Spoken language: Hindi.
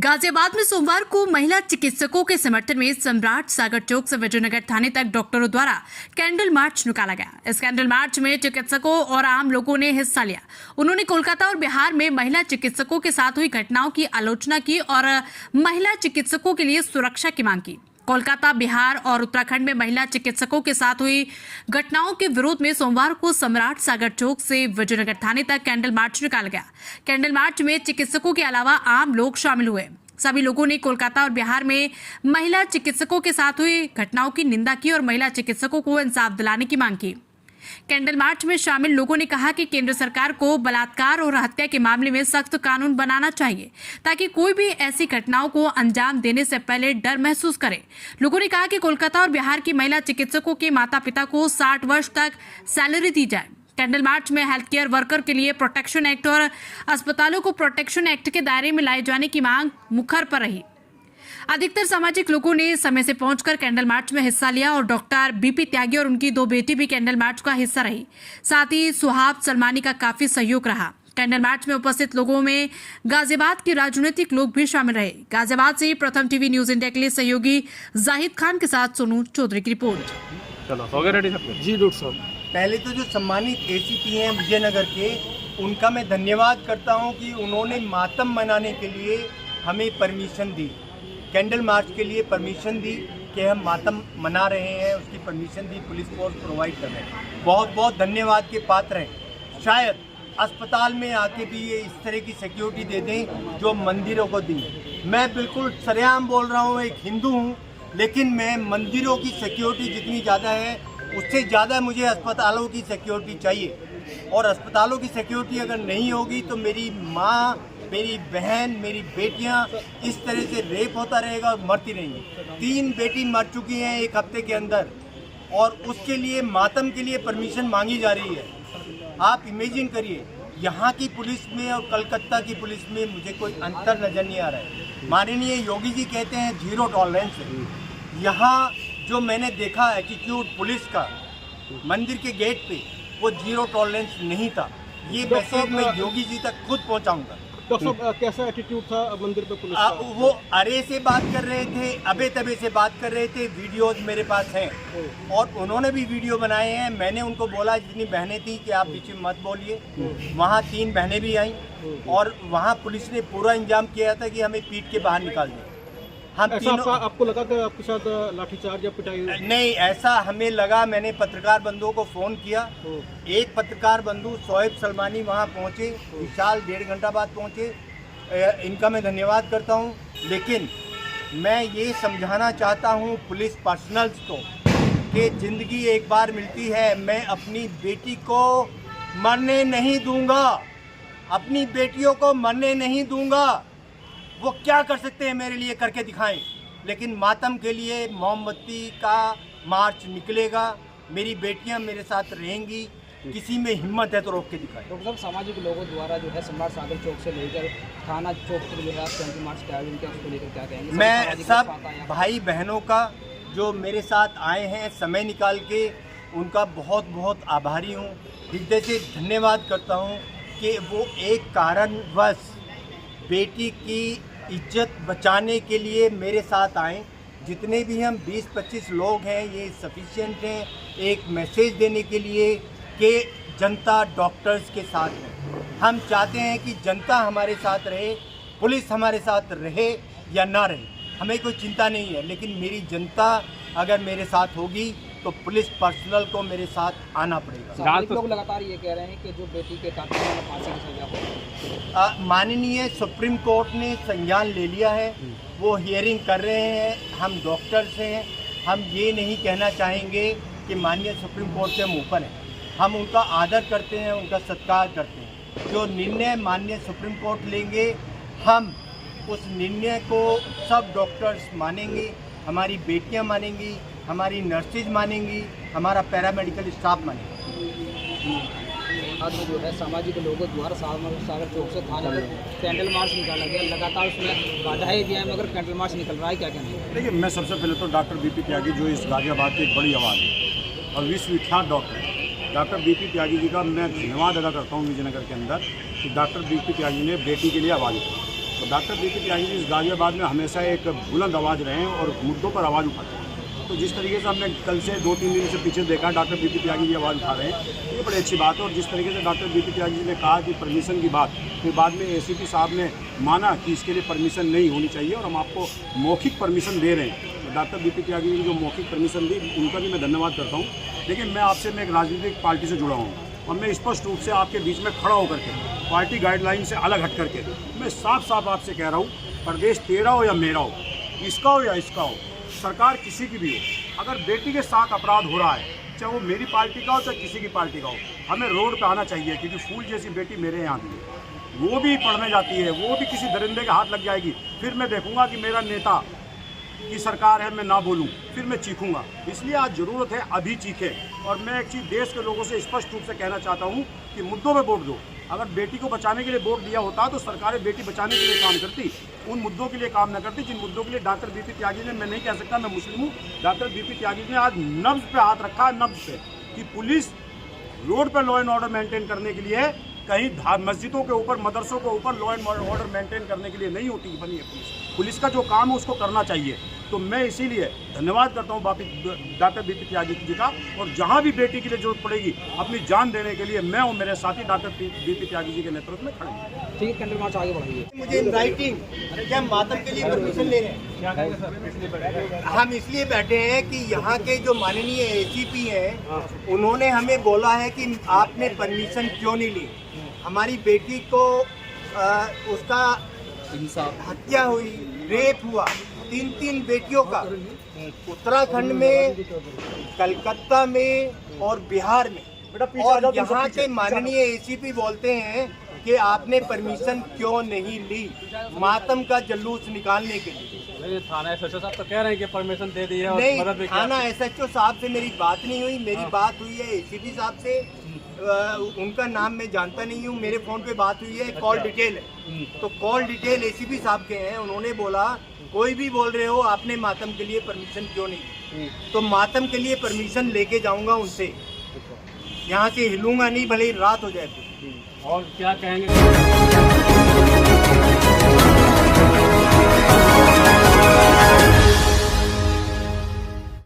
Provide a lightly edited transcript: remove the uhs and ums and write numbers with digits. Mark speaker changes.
Speaker 1: गाजियाबाद में सोमवार को महिला चिकित्सकों के समर्थन में सम्राट सागर चौक से विजयनगर थाने तक डॉक्टरों द्वारा कैंडल मार्च निकाला गया। इस कैंडल मार्च में चिकित्सकों और आम लोगों ने हिस्सा लिया। उन्होंने कोलकाता और बिहार में महिला चिकित्सकों के साथ हुई घटनाओं की आलोचना की और महिला चिकित्सकों के लिए सुरक्षा की मांग की। कोलकाता, बिहार और उत्तराखंड में महिला चिकित्सकों के साथ हुई घटनाओं के विरोध में सोमवार को सम्राट सागर चौक से विजयनगर थाने तक कैंडल मार्च निकाला गया। कैंडल मार्च में चिकित्सकों के अलावा आम लोग शामिल हुए। सभी लोगों ने कोलकाता और बिहार में महिला चिकित्सकों के साथ हुई घटनाओं की निंदा की और महिला चिकित्सकों को इंसाफ दिलाने की मांग की। कैंडल मार्च में शामिल लोगों ने कहा कि केंद्र सरकार को बलात्कार और हत्या के मामले में सख्त कानून बनाना चाहिए ताकि कोई भी ऐसी घटनाओं को अंजाम देने से पहले डर महसूस करे। लोगों ने कहा कि कोलकाता और बिहार की महिला चिकित्सकों के माता पिता को 60 वर्ष तक सैलरी दी जाए। कैंडल मार्च में हेल्थ केयर वर्कर के लिए प्रोटेक्शन एक्ट और अस्पतालों को प्रोटेक्शन एक्ट के दायरे में लाए जाने की मांग मुखर पर रही। अधिकतर सामाजिक लोगों ने समय से पहुंचकर कैंडल मार्च में हिस्सा लिया और डॉक्टर बीपी त्यागी और उनकी 2 बेटी भी कैंडल मार्च का हिस्सा रही। साथ ही सुहाब सलमानी का काफी सहयोग रहा। कैंडल मार्च में उपस्थित लोगों में गाजियाबाद के राजनीतिक लोग भी शामिल रहे। गाजियाबाद से प्रथम टीवी न्यूज इंडिया के लिए सहयोगी जाहिद खान के साथ सोनू चौधरी की रिपोर्ट।
Speaker 2: चलो हो गया रेडी सब?
Speaker 3: जी डॉक्टर साहब,
Speaker 4: पहले तो जो सम्मानित एसीपी हैं विजयनगर के, उनका मैं धन्यवाद करता हूं कि उन्होंने मातम मनाने के लिए हमें परमिशन दी, कैंडल मार्च के लिए परमिशन दी कि हम मातम मना रहे हैं, उसकी परमिशन दी, पुलिस फोर्स प्रोवाइड कर रहे हैं। बहुत बहुत धन्यवाद के पात्र हैं। शायद अस्पताल में आके भी ये इस तरह की सिक्योरिटी दे दें जो मंदिरों को दी। मैं बिल्कुल सरेआम बोल रहा हूँ, एक हिंदू हूँ, लेकिन मैं मंदिरों की सिक्योरिटी जितनी ज़्यादा है उससे ज़्यादा मुझे अस्पतालों की सिक्योरिटी चाहिए। और अस्पतालों की सिक्योरिटी अगर नहीं होगी तो मेरी माँ, मेरी बहन, मेरी बेटियां इस तरह से रेप होता रहेगा और मरती रहेंगी। 3 बेटी मर चुकी हैं 1 हफ्ते के अंदर और उसके लिए मातम के लिए परमिशन मांगी जा रही है। आप इमेजिन करिए, यहाँ की पुलिस में और कलकत्ता की पुलिस में मुझे कोई अंतर नज़र नहीं आ रहा है। माननीय योगी जी कहते हैं 0 टॉलरेंस है। यहाँ जो मैंने देखा एटीट्यूड पुलिस का मंदिर के गेट पे, वो 0 टॉलरेंस नहीं था। ये मैसेज मैं योगी जी तक खुद पहुँचाऊँगा।
Speaker 3: डॉक्टर साहब, कैसा एटीट्यूड था मंदिर पे पुलिस का?
Speaker 4: वो अरे से बात कर रहे थे, अबे तबे से बात कर रहे थे। वीडियोज मेरे पास हैं और उन्होंने भी वीडियो बनाए हैं। मैंने उनको बोला, जितनी बहनें थी कि आप बीच में मत बोलिए। वहाँ 3 बहनें भी आईं और वहाँ पुलिस ने पूरा इंतजाम किया था कि हमें पीट के बाहर निकाल दें। हम तीनों, आपको
Speaker 3: लगा कि आपके साथ लाठीचार्ज या पिटाई?
Speaker 4: नहीं, ऐसा हमें लगा। मैंने पत्रकार बंधुओं को फ़ोन किया। एक पत्रकार बंधु सोहेब सलमानी वहाँ पहुँचे, विशाल 1.5 घंटा बाद पहुँचे। इनका मैं धन्यवाद करता हूँ। लेकिन मैं ये समझाना चाहता हूँ पुलिस पर्सनल्स को कि ज़िंदगी एक बार मिलती है। मैं अपनी बेटी को मरने नहीं दूँगा, अपनी बेटियों को मरने नहीं दूँगा। वो क्या कर सकते हैं मेरे लिए, करके दिखाएं। लेकिन मातम के लिए मोमबत्ती का मार्च निकलेगा। मेरी बेटियां मेरे साथ रहेंगी। किसी में हिम्मत है तो रोक के दिखाएं।
Speaker 5: डॉक्टर साहब, सामाजिक लोगों द्वारा जो है सम्राट सागर चौक से लेकर थाना चौक तक जो है कैंडल मार्च का आयोजन किया, उसको लेकर क्या कहेंगे?
Speaker 4: मैं सब भाई बहनों का जो मेरे साथ आए हैं समय निकाल के, उनका बहुत बहुत आभारी हूँ। हृदय से धन्यवाद करता हूँ कि वो एक कारणवश बेटी की इज्जत बचाने के लिए मेरे साथ आए। जितने भी हम 20-25 लोग हैं, ये सफिशिएंट हैं एक मैसेज देने के लिए कि जनता डॉक्टर्स के साथ है। हम चाहते हैं कि जनता हमारे साथ रहे, पुलिस हमारे साथ रहे या ना रहे, हमें कोई चिंता नहीं है। लेकिन मेरी जनता अगर मेरे साथ होगी तो पुलिस पर्सनल को मेरे साथ आना पड़ेगा।
Speaker 5: लोग लगातार ये कह रहे हैं कि जो बेटी के कातिल को फांसी की सजा हो।
Speaker 4: माननीय सुप्रीम कोर्ट ने संज्ञान ले लिया है, वो हियरिंग कर रहे हैं। हम डॉक्टर्स हैं, हम ये नहीं कहना चाहेंगे कि माननीय सुप्रीम कोर्ट से हम ऊपर हैं। हम उनका आदर करते हैं, उनका सत्कार करते हैं। जो निर्णय माननीय सुप्रीम कोर्ट लेंगे, हम उस निर्णय को सब डॉक्टर्स मानेंगे, हमारी बेटियां मानेंगी, हमारी नर्सेज मानेंगी, हमारा पैरामेडिकल स्टाफ मानेगा।
Speaker 5: आज जो है सामाजिक लोगों द्वारा सागर चौक से थाने तक कैंडल मार्च निकाला गया, लगातार उसमें बाधाएं दिया है, मगर कैंडल मार्च निकल रहा है, क्या कहना है?
Speaker 2: देखिए, मैं सबसे पहले तो डॉक्टर बीपी त्यागी जो इस गाजियाबाद की एक बड़ी आवाज़ है और विश्वविख्यात डॉक्टर है, डॉक्टर बीपी त्यागी जी का मैं धन्यवाद अदा करता हूँ विजयनगर के अंदर कि डॉक्टर बीपी त्यागी ने बेटी के लिए आवाज़ उठाई। तो डॉक्टर बीपी त्यागी जी इस गाजियाबाद में हमेशा एक बुलंद आवाज़ रहे हैं और मुद्दों पर आवाज़ उठाते हैं। तो जिस तरीके से हमने कल से 2-3 दिन से पीछे देखा डॉक्टर बीपी त्यागी जी आवाज़ उठा रहे हैं, ये बड़ी अच्छी बात है। और जिस तरीके से डॉक्टर बीपी त्यागी जी ने कहा कि परमिशन की बात, फिर बाद में एसीपी साहब ने माना कि इसके लिए परमिशन नहीं होनी चाहिए और हम आपको मौखिक परमिशन दे रहे हैं। तो डॉक्टर बीपी त्यागी जी ने जो मौखिक परमिशन दी उनका भी मैं धन्यवाद करता हूँ। लेकिन मैं एक राजनीतिक पार्टी से जुड़ा हूँ और मैं स्पष्ट रूप से आपके बीच में खड़ा होकर के पार्टी गाइडलाइन से अलग हट करके मैं साफ साफ आपसे कह रहा हूँ, प्रदेश तेरा हो या मेरा हो, इसका हो या इसका हो, सरकार किसी की भी हो, अगर बेटी के साथ अपराध हो रहा है, चाहे वो मेरी पार्टी का हो चाहे किसी की पार्टी का हो, हमें रोड पे आना चाहिए। क्योंकि फूल जैसी बेटी मेरे यहाँ भी है, वो भी पढ़ने जाती है, वो भी किसी दरिंदे के हाथ लग जाएगी, फिर मैं देखूंगा कि मेरा नेता की सरकार है, मैं ना बोलूं, फिर मैं चीखूंगा। इसलिए आज ज़रूरत है अभी चीखे। और मैं एक चीज़ देश के लोगों से स्पष्ट रूप से कहना चाहता हूं कि मुद्दों पे वोट दो। अगर बेटी को बचाने के लिए वोट दिया होता तो सरकारें बेटी बचाने के लिए काम करती, उन मुद्दों के लिए काम न करती जिन मुद्दों के लिए डॉक्टर बीपी त्यागी ने, मैं नहीं कह सकता मैं मुस्लिम हूँ, डॉक्टर बीपी त्यागी ने आज नब्ज पे हाथ रखा है, नब्ज पे, कि पुलिस रोड पर लॉ एंड ऑर्डर मेंटेन करने के लिए, कहीं मस्जिदों के ऊपर, मदरसों के ऊपर लॉ एंड ऑर्डर मेंटेन करने के लिए नहीं होती बनी है पुलिस। पुलिस का जो काम है उसको करना चाहिए। तो मैं इसीलिए धन्यवाद करता हूँ डॉक्टर बीपी त्यागी जी का। और जहाँ भी बेटी के लिए जरूरत पड़ेगी अपनी जान देने के लिए मैं और मेरे साथी डॉक्टर बीपी त्यागी जी के नेतृत्व में खड़े हैं।
Speaker 5: ठीक है, कैंडल मार्च आगे बढ़ाइए।
Speaker 4: मुझे इन राइटिंग क्या मातम के लिए परमिशन ले रहे हैं? हम इसलिए बैठे हैं कि यहाँ के जो माननीय एसीपी हैं उन्होंने हमें बोला है कि आपने परमिशन क्यों नहीं ली। हमारी बेटी को उसका हत्या हुई, रेप हुआ, 3 बेटियों का, उत्तराखंड में, कलकत्ता में और बिहार में। और यहाँ के माननीय एसीपी बोलते हैं कि आपने परमिशन क्यों नहीं ली मातम का जुलूस निकालने के लिए।
Speaker 3: थाना एसएचओ साहब तो कह रहे हैं कि परमिशन दे दी है और मदद भी
Speaker 4: नहीं, थाना एसएचओ साहब से मेरी बात नहीं हुई, मेरी बात हुई है एसीपी साहब से। उनका नाम मैं जानता नहीं हूँ, मेरे फ़ोन पे बात हुई है, कॉल डिटेल है। तो कॉल डिटेल एसीपी साहब के हैं, उन्होंने बोला कोई भी बोल रहे हो आपने मातम के लिए परमिशन क्यों नहीं। तो मातम के लिए परमिशन लेके जाऊंगा उनसे, यहाँ से हिलूंगा नहीं भले ही रात हो जाए।
Speaker 3: और क्या कहेंगे?